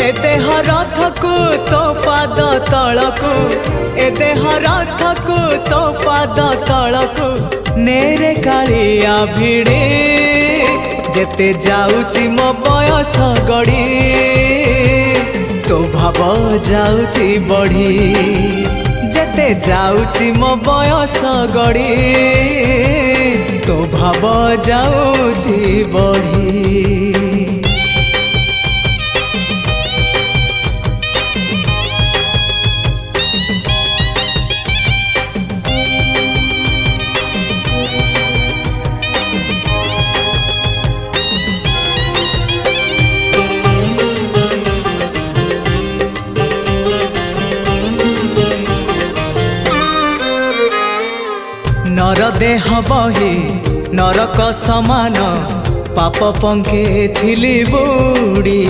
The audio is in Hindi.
ए देह रथकु तो पाद तलकु ए देह रथकु तो पाद तलकु नेरे कालिया भिड़े जेते जाउची मो बयस गड़ी तो भाव जाउची बढ़ी जेते जाउची मो बयस गड़ी तो भाव जाउची बढ़ी। नर देह बही नरक समान पाप पंखे थिली बुड़ी।